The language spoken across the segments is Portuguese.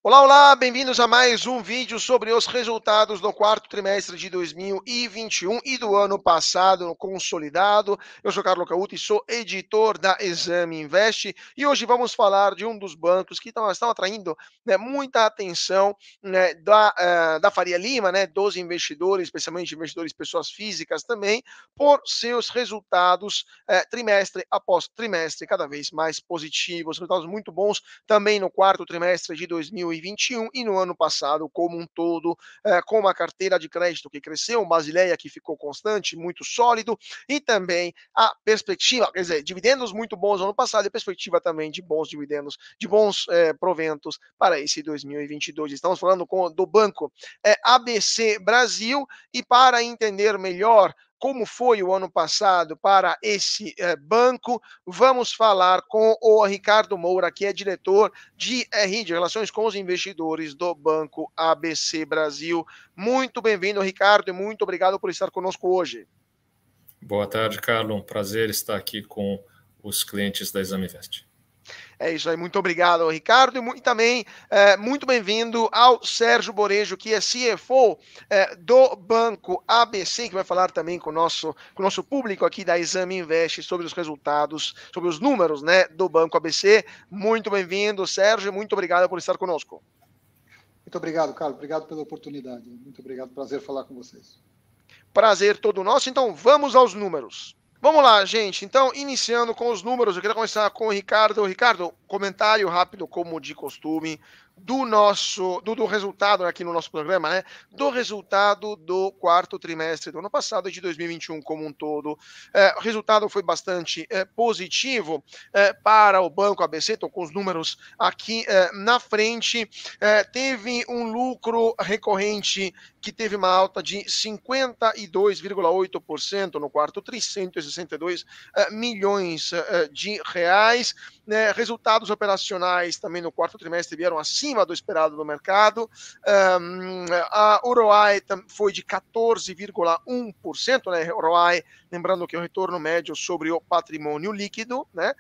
Olá, olá, bem-vindos a mais um vídeo sobre os resultados do quarto trimestre de 2021 e do ano passado no consolidado. Eu sou Carlo Cauti, sou editor da Exame Invest e hoje vamos falar de um dos bancos que estão atraindo, né, muita atenção, né, da Faria Lima, né, dos investidores, especialmente investidores pessoas físicas também, por seus resultados trimestre após trimestre cada vez mais positivos, resultados muito bons também no quarto trimestre de 2021 e no ano passado como um todo, com uma carteira de crédito que cresceu, um Basileia que ficou constante, muito sólido, e também a perspectiva, quer dizer, dividendos muito bons no ano passado e perspectiva também de bons dividendos, de bons proventos para esse 2022. Estamos falando do banco ABC Brasil, e para entender melhor como foi o ano passado para esse banco, vamos falar com o Ricardo Moura, que é diretor de RI, de Relações com os Investidores do Banco ABC Brasil. Muito bem-vindo, Ricardo, e muito obrigado por estar conosco hoje. Boa tarde, Carlos. Um prazer estar aqui com os clientes da Exame Invest. É isso aí, muito obrigado, Ricardo, e também muito bem-vindo ao Sérgio Borejo, que é CFO do Banco ABC, que vai falar também com o nosso público aqui da Exame Invest sobre os resultados, sobre os números, né, do Banco ABC. Muito bem-vindo, Sérgio, muito obrigado por estar conosco. Muito obrigado, Carlos. Obrigado pela oportunidade. Muito obrigado. Prazer falar com vocês. Prazer todo nosso. Então, vamos aos números. Vamos lá, gente. Então, iniciando com os números, eu queria começar com o Ricardo. Ricardo, comentário rápido, como de costume, do resultado aqui no nosso programa, né? Do resultado do quarto trimestre do ano passado e de 2021 como um todo. O resultado foi bastante positivo para o Banco ABC, estou com os números aqui na frente. Teve um lucro recorrente que teve uma alta de 52,8% no quarto tri, 162 milhões de reais. Resultados operacionais também no quarto trimestre vieram acima do esperado do mercado. A ROI foi de 14,1%, né? ROI, lembrando que é o retorno médio sobre o patrimônio líquido, né?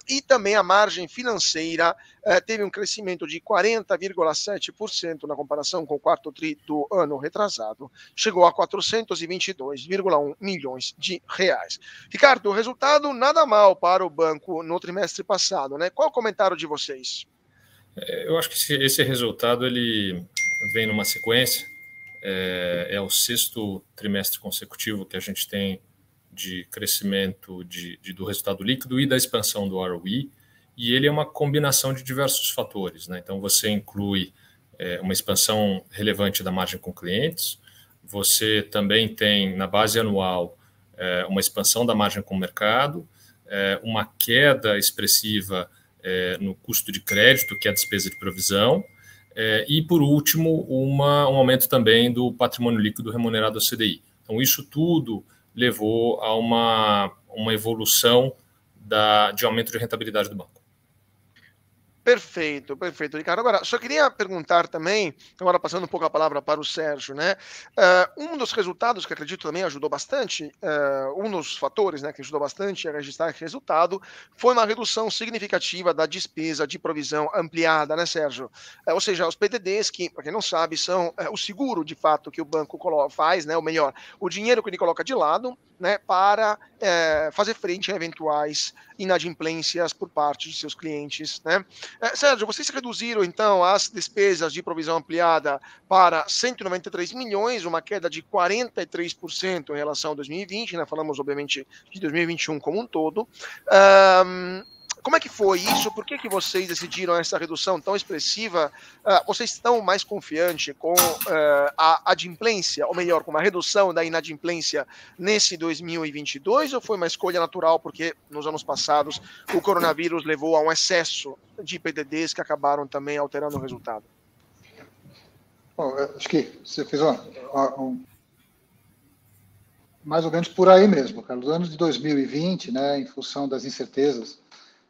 E também a margem financeira teve um crescimento de 40,7% na comparação com o quarto tri do ano retrasado, chegou a 422,1 milhões de reais. Ricardo, o resultado nada mal para o banco no trimestre passado, né? Qual o comentário de vocês? Eu acho que esse resultado ele vem numa sequência, é o sexto trimestre consecutivo que a gente tem de crescimento do resultado líquido e da expansão do ROE, e ele é uma combinação de diversos fatores, né? Então, você inclui uma expansão relevante da margem com clientes, você também tem, na base anual, uma expansão da margem com o mercado, uma queda expressiva no custo de crédito, que é a despesa de provisão, e, por último, um aumento também do patrimônio líquido remunerado ao CDI. Então, isso tudo levou a uma evolução de aumento de rentabilidade do banco. Perfeito, perfeito, Ricardo. Agora, só queria perguntar também, agora passando um pouco a palavra para o Sérgio, né? Um dos resultados que acredito também ajudou bastante, um dos fatores, né, que ajudou bastante a registrar esse resultado, foi uma redução significativa da despesa de provisão ampliada, né, Sérgio? Ou seja, os PDDs, que, para quem não sabe, são o seguro, de fato, que o banco faz, né? Ou melhor, o dinheiro que ele coloca de lado, né, para fazer frente a eventuais inadimplências por parte de seus clientes, né? Sérgio, vocês reduziram, então, as despesas de provisão ampliada para 193 milhões, uma queda de 43% em relação a 2020, né? Falamos, obviamente, de 2021 como um todo. Como é que foi isso? Por que vocês decidiram essa redução tão expressiva? Vocês estão mais confiantes com a adimplência, ou melhor, com uma redução da inadimplência nesse 2022, ou foi uma escolha natural porque nos anos passados o coronavírus levou a um excesso de PDDs que acabaram também alterando o resultado? Bom, acho que você fez mais ou menos por aí mesmo, Carlos. Os anos de 2020, né, em função das incertezas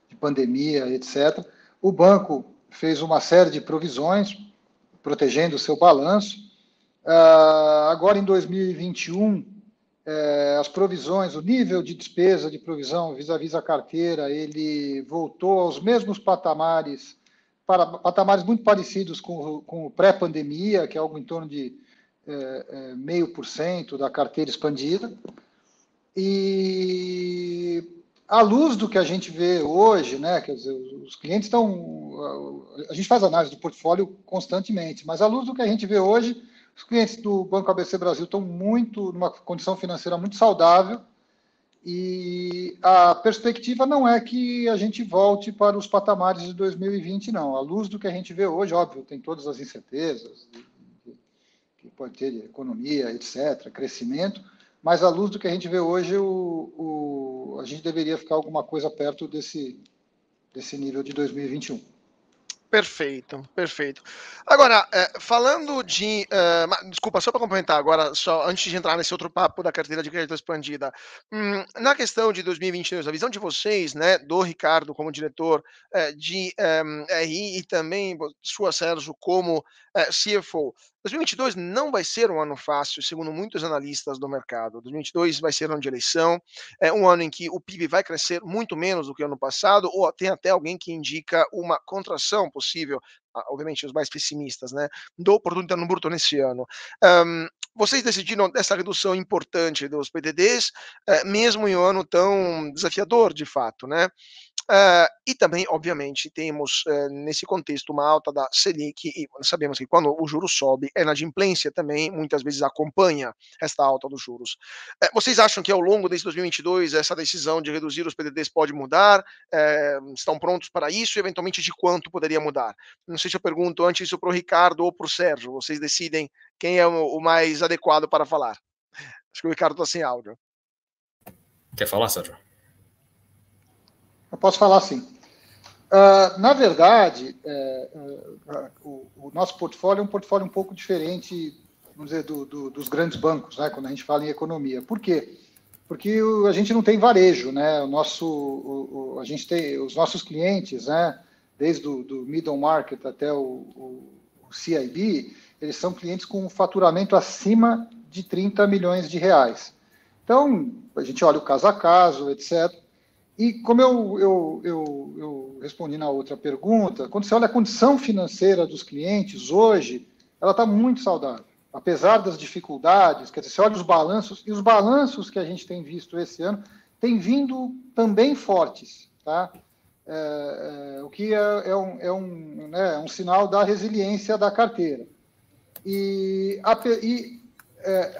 de pandemia, etc., o banco fez uma série de provisões, protegendo o seu balanço. Agora, em 2021, as provisões, o nível de despesa de provisão vis-à-vis a carteira, ele voltou aos mesmos patamares patamares muito parecidos com o pré-pandemia, que é algo em torno de 0,5% da carteira expandida. E à luz do que a gente vê hoje, né, quer dizer, os clientes estão... A gente faz análise do portfólio constantemente, mas à luz do que a gente vê hoje, os clientes do Banco ABC Brasil estão numa condição financeira muito saudável, e a perspectiva não é que a gente volte para os patamares de 2020, não. À luz do que a gente vê hoje, óbvio, tem todas as incertezas, que pode ter de economia, etc., crescimento, mas à luz do que a gente vê hoje, a gente deveria ficar alguma coisa perto desse nível de 2021. Perfeito, perfeito. Agora, falando de... desculpa, só para complementar agora, só antes de entrar nesse outro papo da carteira de crédito expandida, na questão de 2022, a visão de vocês, né, do Ricardo como diretor de RI e também sua, Sérgio, como CFO, 2022 não vai ser um ano fácil, segundo muitos analistas do mercado. 2022 vai ser um ano de eleição, um ano em que o PIB vai crescer muito menos do que o ano passado, ou tem até alguém que indica uma contração possível, obviamente os mais pessimistas, né, do produto interno bruto nesse ano. Vocês decidiram essa redução importante dos PDDs, mesmo em um ano tão desafiador, de fato, né? E também, obviamente, temos nesse contexto uma alta da Selic, e sabemos que quando o juro sobe, a inadimplência também muitas vezes acompanha esta alta dos juros. Vocês acham que ao longo desse 2022 essa decisão de reduzir os PDDs pode mudar? Estão prontos para isso? E eventualmente de quanto poderia mudar? Não sei se eu pergunto antes isso para o Ricardo ou para o Sérgio. Vocês decidem quem é o mais adequado para falar. Acho que o Ricardo está sem áudio. Quer falar, Sérgio? Eu posso falar sim. Na verdade, o nosso portfólio é um portfólio um pouco diferente, vamos dizer, dos grandes bancos, né, quando a gente fala em economia. Por quê? Porque a gente não tem varejo, né? A gente tem os nossos clientes, né, desde do middle market até o CIB, eles são clientes com faturamento acima de 30 milhões de reais. Então, a gente olha o caso a caso, etc. E como eu respondi na outra pergunta, quando você olha a condição financeira dos clientes hoje, ela está muito saudável. Apesar das dificuldades, quer dizer, você olha os balanços, e os balanços que a gente tem visto esse ano têm vindo também fortes, tá? O que é um sinal da resiliência da carteira.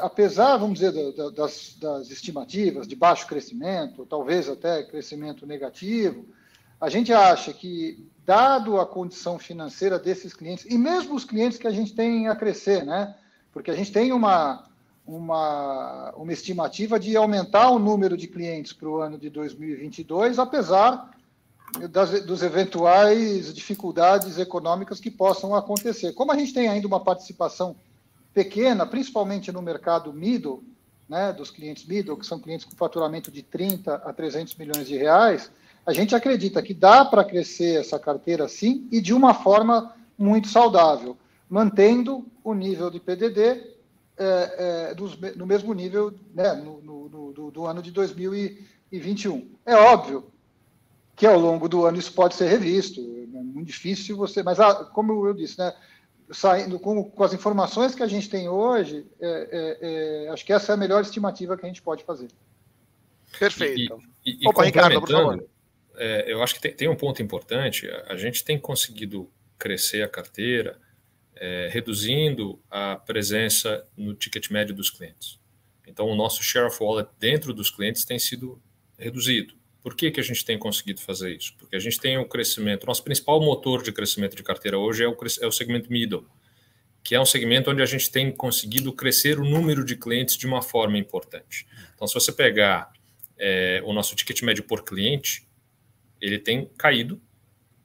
Apesar, vamos dizer, das estimativas de baixo crescimento, talvez até crescimento negativo, a gente acha que, dado a condição financeira desses clientes, e mesmo os clientes que a gente tem a crescer, né? Porque a gente tem uma estimativa de aumentar o número de clientes para o ano de 2022, apesar dos eventuais dificuldades econômicas que possam acontecer. Como a gente tem ainda uma participação pequena, principalmente no mercado middle, né, dos clientes middle, que são clientes com faturamento de 30 a 300 milhões de reais, a gente acredita que dá para crescer essa carteira sim e de uma forma muito saudável, mantendo o nível de PDD no mesmo nível, né, do ano de 2021. É óbvio que ao longo do ano isso pode ser revisto, é muito difícil você... Mas, como eu disse, né, saindo com as informações que a gente tem hoje, acho que essa é a melhor estimativa que a gente pode fazer. Perfeito. Opa, Ricardo, por favor. Eu acho que tem um ponto importante. A gente tem conseguido crescer a carteira reduzindo a presença no ticket médio dos clientes. Então, o nosso share of wallet dentro dos clientes tem sido reduzido. Por que a gente tem conseguido fazer isso? Porque a gente tem o crescimento, nosso principal motor de crescimento de carteira hoje é o segmento middle, que é um segmento onde a gente tem conseguido crescer o número de clientes de uma forma importante. Então, se você pegar o nosso ticket médio por cliente, ele tem caído,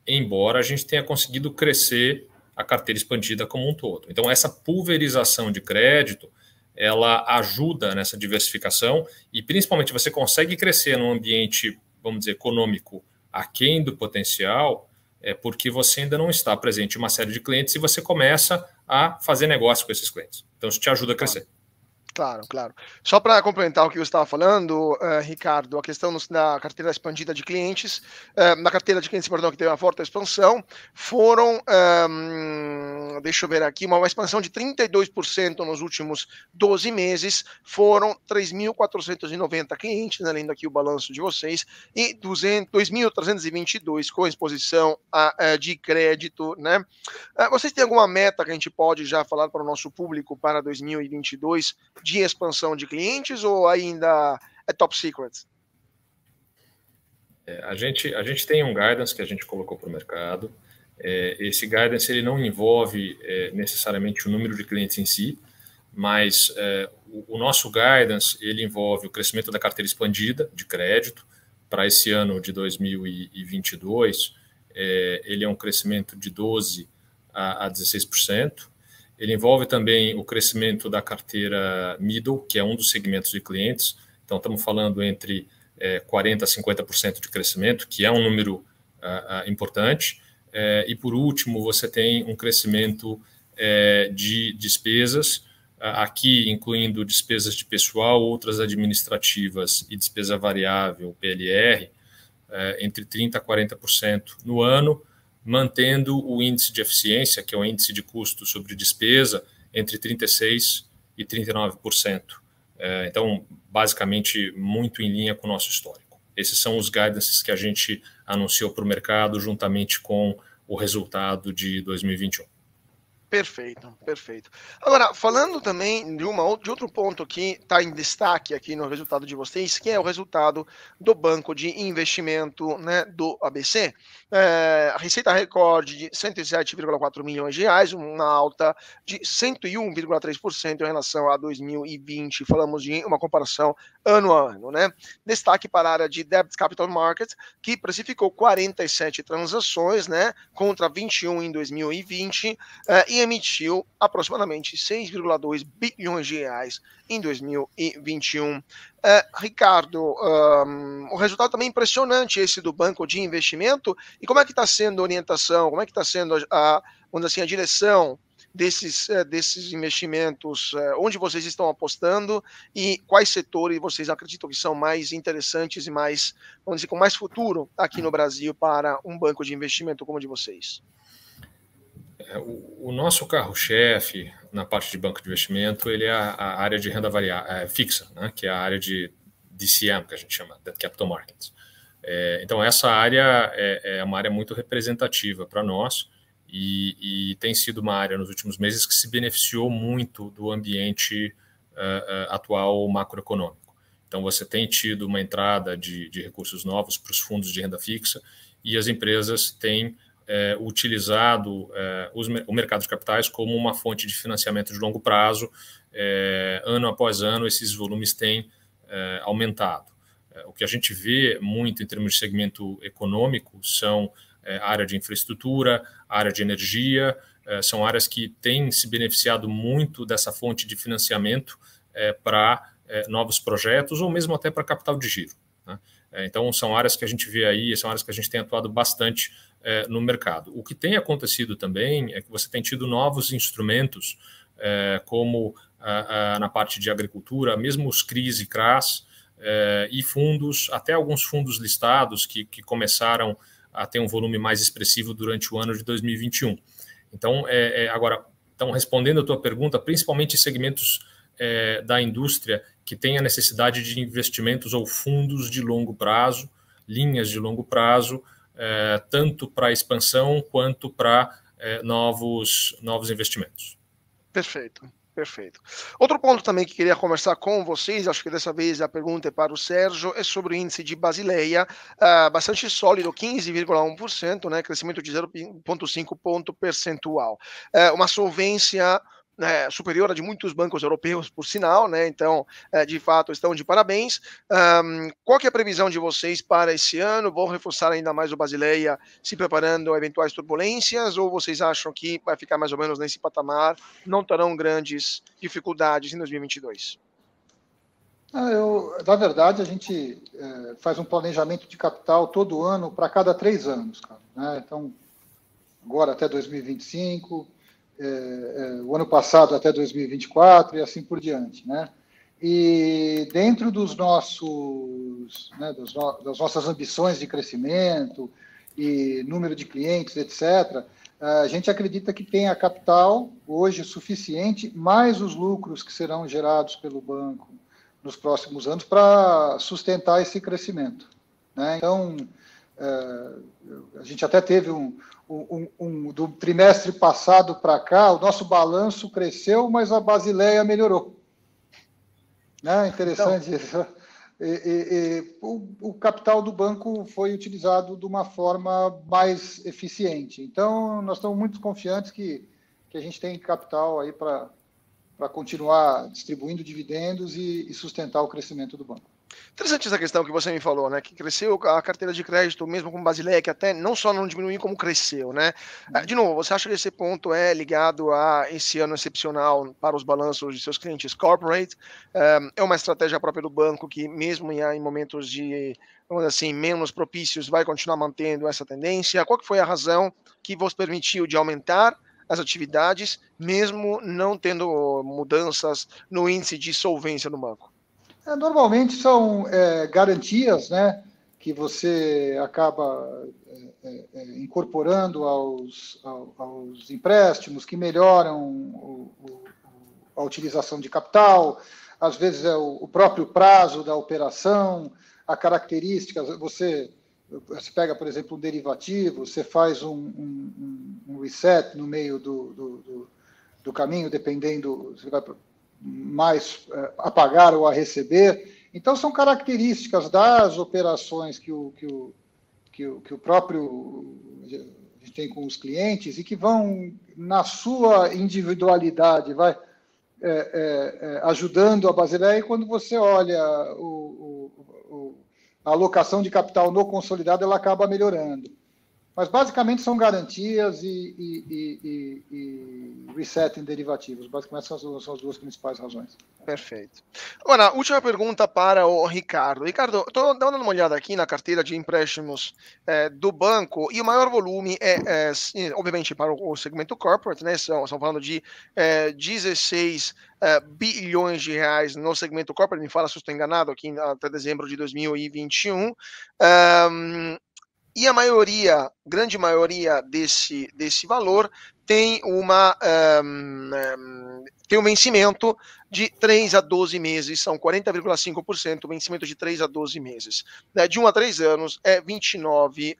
embora a gente tenha conseguido crescer a carteira expandida como um todo. Então, essa pulverização de crédito, ela ajuda nessa diversificação e, principalmente, você consegue crescer num ambiente, vamos dizer, econômico aquém do potencial, porque você ainda não está presente em uma série de clientes e você começa a fazer negócio com esses clientes. Então, isso te ajuda a crescer. Claro, claro. Só para complementar o que você estava falando, Ricardo, a questão da carteira expandida de clientes, na carteira de clientes, perdão, que teve uma forte expansão, foram, deixa eu ver aqui, uma expansão de 32% nos últimos 12 meses, foram 3.490 clientes, né, lendo aqui o balanço de vocês, e 2.322 com exposição de crédito, né? Vocês têm alguma meta que a gente pode já falar para o nosso público para 2022 de expansão de clientes ou ainda é top secret? A gente tem um guidance que a gente colocou para o mercado. Esse guidance ele não envolve necessariamente o número de clientes em si, mas o nosso guidance ele envolve o crescimento da carteira expandida de crédito. Para esse ano de 2022, ele é um crescimento de 12% a 16%. Ele envolve também o crescimento da carteira middle, que é um dos segmentos de clientes. Então, estamos falando entre 40% a 50% de crescimento, que é um número importante. E, por último, você tem um crescimento de despesas, aqui incluindo despesas de pessoal, outras administrativas e despesa variável, PLR, entre 30% a 40% no ano, mantendo o índice de eficiência, que é o índice de custo sobre despesa, entre 36% e 39%. Então, basicamente, muito em linha com o nosso histórico. Esses são os guidances que a gente anunciou para o mercado, juntamente com o resultado de 2021. Perfeito, perfeito. Agora, falando também de outro ponto que está em destaque aqui no resultado de vocês, que é o resultado do banco de investimento, né, do ABC. A receita recorde de 107,4 milhões de reais, uma alta de 101,3% em relação a 2020. Falamos de uma comparação ano a ano, né? Destaque para a área de Debt Capital Markets, que precificou 47 transações, né, contra 21 em 2020, e emitiu aproximadamente 6,2 bilhões de reais em 2021. Ricardo, o resultado também impressionante esse do banco de investimento. E como é que está sendo a orientação, como é que está sendo vamos dizer assim, a direção desses investimentos, onde vocês estão apostando e quais setores vocês acreditam que são mais interessantes e mais, vamos dizer, com mais futuro aqui no Brasil para um banco de investimento como o de vocês? O nosso carro-chefe na parte de banco de investimento ele é a área de renda variável, fixa, né, que é a área de DCM, que a gente chama, Debt Capital Markets. Então, essa área é uma área muito representativa para nós e tem sido uma área nos últimos meses que se beneficiou muito do ambiente atual macroeconômico. Então, você tem tido uma entrada de recursos novos para os fundos de renda fixa e as empresas têm utilizado o mercado de capitais como uma fonte de financiamento de longo prazo. Ano após ano, esses volumes têm aumentado. O que a gente vê muito em termos de segmento econômico são a área de infraestrutura, a área de energia, são áreas que têm se beneficiado muito dessa fonte de financiamento para novos projetos ou mesmo até para capital de giro, né? Então, são áreas que a gente vê aí, são áreas que a gente tem atuado bastante no mercado. O que tem acontecido também é que você tem tido novos instrumentos, como na parte de agricultura, mesmo os CRIs e CRAs, e fundos, até alguns fundos listados que começaram a ter um volume mais expressivo durante o ano de 2021. Então, agora, respondendo a tua pergunta, principalmente em segmentos da indústria que tem a necessidade de investimentos ou fundos de longo prazo, linhas de longo prazo, tanto para expansão quanto para novos investimentos. Perfeito. Perfeito. Outro ponto também que queria conversar com vocês, acho que dessa vez a pergunta é para o Sérgio, é sobre o índice de Basileia, bastante sólido, 15,1%, né, crescimento de 0,5 ponto percentual. Uma solvência superior a de muitos bancos europeus, por sinal, né? Então, de fato, estão de parabéns. Qual que é a previsão de vocês para esse ano? Vão reforçar ainda mais o Basileia, se preparando a eventuais turbulências, ou vocês acham que vai ficar mais ou menos nesse patamar, não terão grandes dificuldades em 2022? Na verdade, a gente faz um planejamento de capital todo ano para cada 3 anos, cara, né? Então, agora até 2025, o ano passado até 2024 e assim por diante, né? E dentro dos nossos, né, das nossas ambições de crescimento e número de clientes, etc., a gente acredita que tem a capital hoje suficiente, mais os lucros que serão gerados pelo banco nos próximos anos para sustentar esse crescimento, né? Então, a gente até teve do trimestre passado para cá, o nosso balanço cresceu, mas a Basileia melhorou. Né? Interessante isso. O capital do banco foi utilizado de uma forma mais eficiente. Então, nós estamos muito confiantes que a gente tem capital aí para continuar distribuindo dividendos e sustentar o crescimento do banco. Interessante essa questão que você me falou, né? Que cresceu a carteira de crédito, mesmo com Basileia, que até não só não diminuiu, como cresceu, né? De novo, você acha que esse ponto é ligado a esse ano excepcional para os balanços de seus clientes corporate? É uma estratégia própria do banco que, mesmo em momentos de, vamos dizer assim, menos propícios, vai continuar mantendo essa tendência? Qual que foi a razão que vos permitiu de aumentar as atividades, mesmo não tendo mudanças no índice de solvência do banco? Normalmente são garantias, né, que você acaba incorporando aos empréstimos, que melhoram a utilização de capital, às vezes é o próprio prazo da operação, a característica, você pega, por exemplo, um derivativo, você faz um reset no meio do caminho, dependendo, você vai mais a pagar ou a receber. Então, são características das operações que o próprio a gente tem com os clientes e que vão, na sua individualidade, ajudando a Basileia. E quando você olha a alocação de capital no consolidado, ela acaba melhorando. Mas, basicamente, são garantias e reset em derivativos. Basicamente, são as duas principais razões. Perfeito. Agora, última pergunta para o Ricardo. Ricardo, estou dando uma olhada aqui na carteira de empréstimos do banco e o maior volume obviamente, para o segmento corporate, né? Estamos falando de 16 bilhões de reais no segmento corporate. Me fala se eu estou enganado aqui até dezembro de 2021. E a maioria, grande maioria desse valor tem tem um vencimento de 3 a 12 meses, são 40,5%, vencimento de 3 a 12 meses. De 1 a 3 anos é 29%.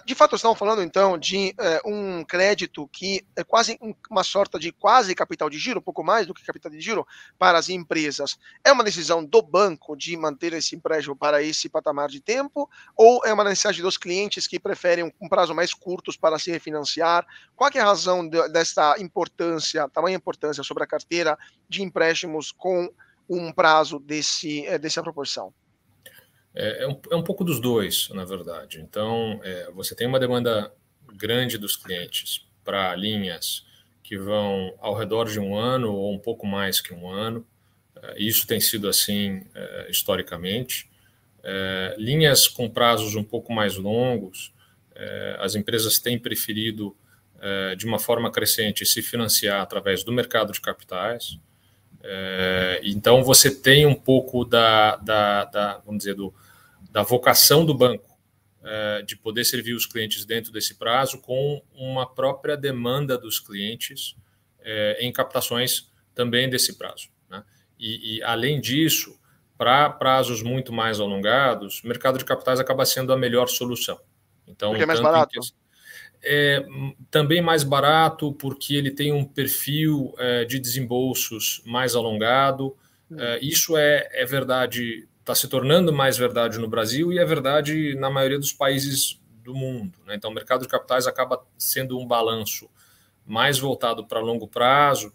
De fato, estamos falando, então, de um crédito que é quase uma sorte de quase capital de giro, um pouco mais do que capital de giro para as empresas. É uma decisão do banco de manter esse empréstimo para esse patamar de tempo, ou é uma necessidade dos clientes que preferem um prazo mais curto para se refinanciar? Qual é a razão desta importância, tamanha importância sobre a carteira de empréstimos com um prazo dessa proporção? É um pouco dos dois, na verdade. Então, você tem uma demanda grande dos clientes para linhas que vão ao redor de um ano ou um pouco mais que um ano. Isso tem sido assim historicamente. Linhas com prazos um pouco mais longos, as empresas têm preferido, de uma forma crescente, se financiar através do mercado de capitais. Então, você tem um pouco vamos dizer, da vocação do banco de poder servir os clientes dentro desse prazo, com uma própria demanda dos clientes em captações também desse prazo, né? E além disso, para prazos muito mais alongados, o mercado de capitais acaba sendo a melhor solução. Então, porque é mais barato? Também mais barato, porque ele tem um perfil de desembolsos mais alongado. Isso é verdade, está se tornando mais verdade no Brasil e é verdade na maioria dos países do mundo, né? Então, o mercado de capitais acaba sendo um balanço mais voltado para longo prazo,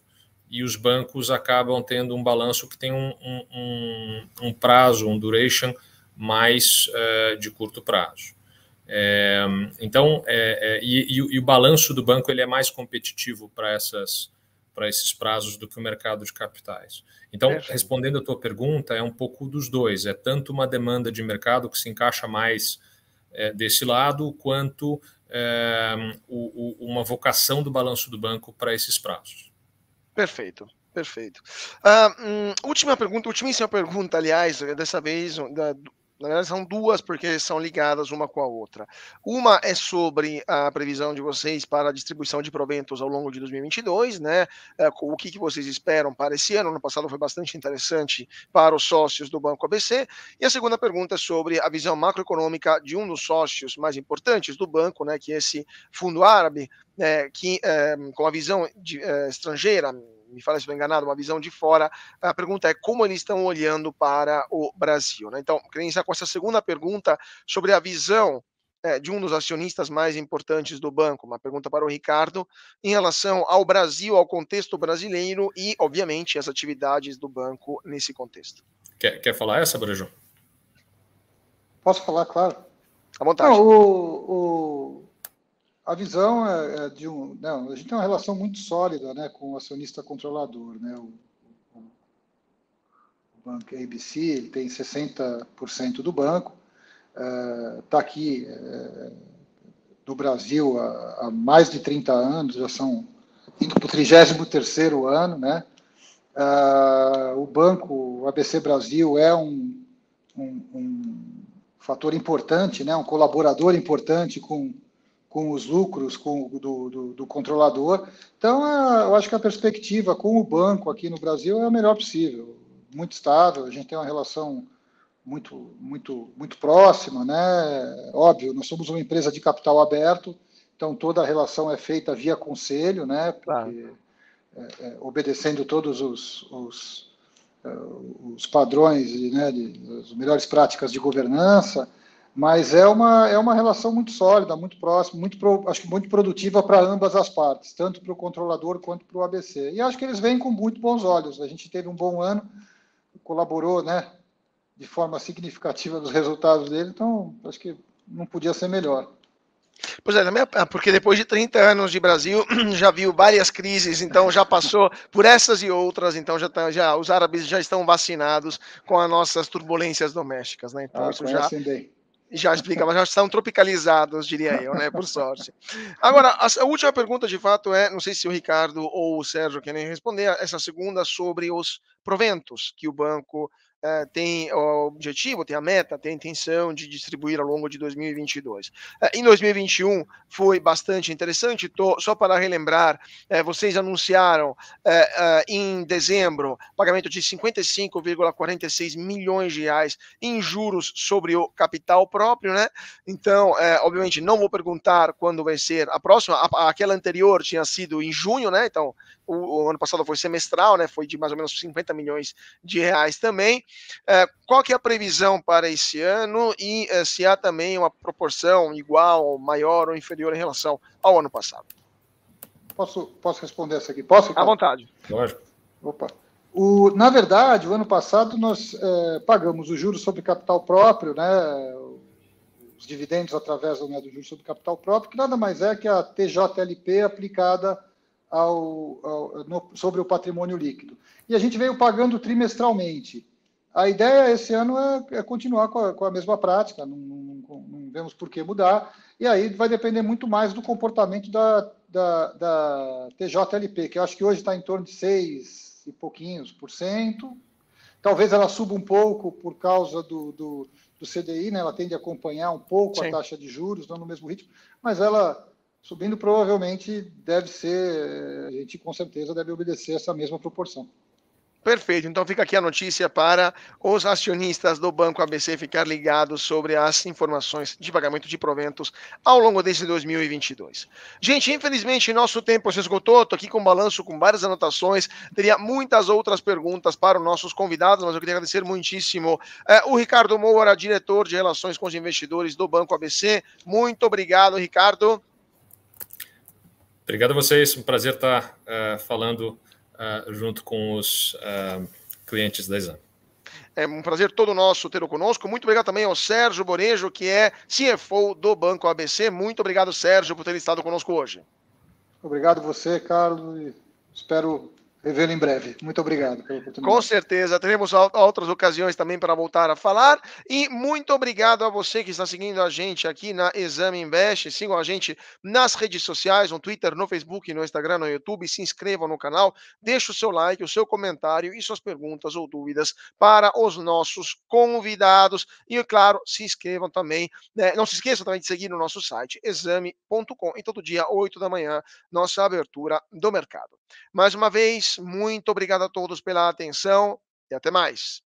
e os bancos acabam tendo um balanço que tem um prazo, um duration mais de curto prazo. Então, e o balanço do banco ele é mais competitivo para esses prazos do que o mercado de capitais. Então, respondendo a tua pergunta, é um pouco dos dois. É tanto uma demanda de mercado que se encaixa mais desse lado, quanto uma vocação do balanço do banco para esses prazos. Perfeito. Perfeito. Ultimíssima pergunta, aliás, dessa vez, na verdade são duas, porque são ligadas uma com a outra. Uma é sobre a previsão de vocês para a distribuição de proventos ao longo de 2022, né? O que vocês esperam para esse ano? Ano passado foi bastante interessante para os sócios do Banco ABC. E a segunda pergunta é sobre a visão macroeconômica de um dos sócios mais importantes do banco, né? Que é esse fundo árabe, que com a visão estrangeira, me fala se estou enganado, uma visão de fora. A pergunta é como eles estão olhando para o Brasil, né? Então, queria iniciar com essa segunda pergunta sobre a visão de um dos acionistas mais importantes do banco, uma pergunta para o Ricardo, em relação ao Brasil, ao contexto brasileiro e, obviamente, as atividades do banco nesse contexto. Quer falar essa, Brejo? Posso falar, claro. À vontade. Não, a visão é de um... Não, a gente tem uma relação muito sólida, né, com o acionista controlador, né? O banco ABC, ele tem 60% do banco, está aqui no Brasil há mais de 30 anos, já são indo para o 33º ano, né? O banco, o ABC Brasil, é um fator importante, né? Um colaborador importante com os lucros do controlador. Então, eu acho que a perspectiva com o banco aqui no Brasil é a melhor possível, muito estável, a gente tem uma relação muito próxima, né? Óbvio, nós somos uma empresa de capital aberto, então toda a relação é feita via conselho, né? Porque, obedecendo todos os padrões, né, as melhores práticas de governança, mas é uma relação muito sólida, muito próxima, acho que muito produtiva para ambas as partes, tanto para o controlador quanto para o ABC. E acho que eles vêm com muito bons olhos. A gente teve um bom ano, colaborou, né, de forma significativa nos resultados dele, então acho que não podia ser melhor. Pois é, porque depois de 30 anos de Brasil, já viu várias crises, então já passou por essas e outras, então já os árabes já estão vacinados com as nossas turbulências domésticas, né? Então isso já explica, mas já estão tropicalizados, diria eu, né? Por sorte. Agora, a última pergunta, de fato, não sei se o Ricardo ou o Sérgio querem responder, essa segunda sobre os proventos que o banco tem o objetivo, tem a meta, tem a intenção de distribuir ao longo de 2022. Em 2021 foi bastante interessante, só para relembrar, vocês anunciaram em dezembro pagamento de 55,46 milhões de reais em juros sobre o capital próprio, né? Então, obviamente, não vou perguntar quando vai ser a próxima, aquela anterior tinha sido em junho, né? Então, o ano passado foi semestral, né? Foi de mais ou menos 50 milhões de reais também. Qual que é a previsão para esse ano e se há também uma proporção igual, maior ou inferior em relação ao ano passado? Posso responder essa aqui? Posso, Ricardo? À vontade. Lógico. Opa. Na verdade, o ano passado nós pagamos os juros sobre capital próprio, né, os dividendos através do juros sobre capital próprio, que nada mais é que a TJLP aplicada sobre o patrimônio líquido. E a gente veio pagando trimestralmente. A ideia esse ano é continuar com a mesma prática, não vemos por que mudar, e aí vai depender muito mais do comportamento da TJLP, que eu acho que hoje está em torno de 6 e pouquinhos por cento. Talvez ela suba um pouco por causa do CDI, né? Ela tende a acompanhar um pouco Sim. a taxa de juros, não no mesmo ritmo, mas ela subindo provavelmente deve ser, a gente com certeza deve obedecer essa mesma proporção. Perfeito, então fica aqui a notícia para os acionistas do Banco ABC ficar ligados sobre as informações de pagamento de proventos ao longo desse 2022. Gente, infelizmente nosso tempo se esgotou, estou aqui com um balanço com várias anotações, teria muitas outras perguntas para os nossos convidados, mas eu queria agradecer muitíssimo o Ricardo Moura, diretor de Relações com os Investidores do Banco ABC. Muito obrigado, Ricardo. Obrigado a vocês, um prazer estar falando junto com os clientes da Exame. É um prazer todo nosso tê-lo conosco. Muito obrigado também ao Sérgio Borejo, que é CFO do Banco ABC. Muito obrigado, Sérgio, por ter estado conosco hoje. Obrigado você, Carlos. Espero revê-lo em breve. Muito obrigado pela oportunidade. Com certeza, teremos outras ocasiões também para voltar a falar. E muito obrigado a você que está seguindo a gente aqui na Exame Invest. Sigam a gente nas redes sociais, no Twitter, no Facebook, no Instagram, no YouTube. Se inscrevam no canal, deixe o seu like, o seu comentário e suas perguntas ou dúvidas para os nossos convidados. E, claro, se inscrevam também. Né? Não se esqueçam também de seguir no nosso site, exame.com. E todo dia, 8 da manhã, nossa abertura do mercado. Mais uma vez, muito obrigado a todos pela atenção e até mais.